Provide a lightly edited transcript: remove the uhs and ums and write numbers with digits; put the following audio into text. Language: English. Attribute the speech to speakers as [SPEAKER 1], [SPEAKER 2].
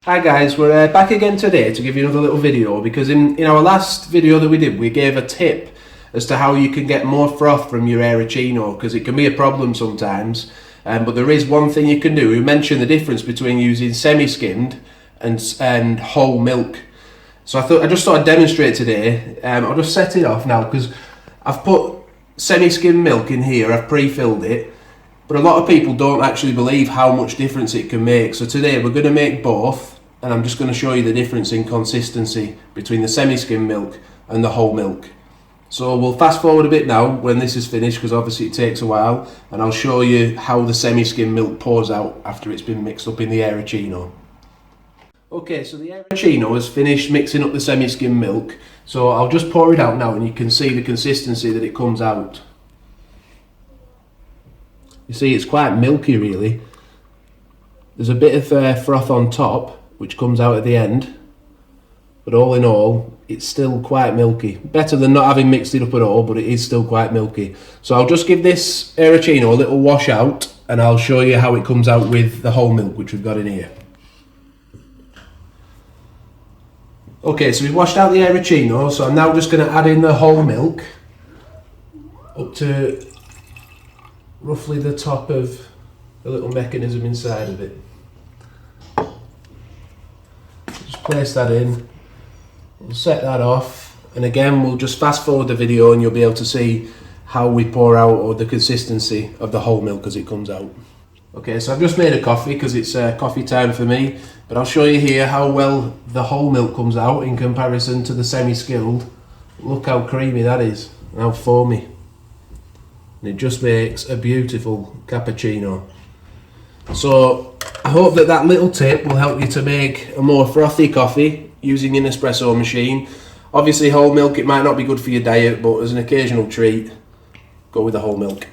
[SPEAKER 1] Hi guys, we're back again today to give you another little video because in our last video that we did, we gave a tip as to how you can get more froth from your Aeroccino, because it can be a problem sometimes, but there is one thing you can do. We mentioned the difference between using semi-skimmed and whole milk. So I just thought I'd demonstrate today. I'll just set it off now because I've put semi-skimmed milk in here, I've pre-filled it. But a lot of people don't actually believe how much difference it can make. So today we're going to make both, and I'm just going to show you the difference in consistency between the semi-skimmed milk and the whole milk. So we'll fast forward a bit now when this is finished, because obviously it takes a while, and I'll show you how the semi-skimmed milk pours out after it's been mixed up in the Aeroccino. Okay, so the Aeroccino has finished mixing up the semi-skimmed milk, so I'll just pour it out now and you can see the consistency that it comes out. You see, it's quite milky really. There's a bit of froth on top which comes out at the end, but all in all it's still quite milky. Better than not having mixed it up at all, but it is still quite milky. So I'll just give this Aeroccino a little wash out and I'll show you how it comes out with the whole milk which we've got in here. Okay, so we've washed out the Aeroccino, so I'm now just going to add in the whole milk up to roughly the top of the little mechanism inside of it. Just place that in, we'll set that off, and again we'll just fast forward the video and you'll be able to see how we pour out, or the consistency of the whole milk as it comes out. Okay, so I've just made a coffee because it's coffee time for me, but I'll show you here how well the whole milk comes out in comparison to the semi-skilled. Look how creamy that is, and how foamy. And it just makes a beautiful cappuccino. So I hope that that little tip will help you to make a more frothy coffee using your Nespresso machine. Obviously whole milk, it might not be good for your diet, but as an occasional treat, go with the whole milk.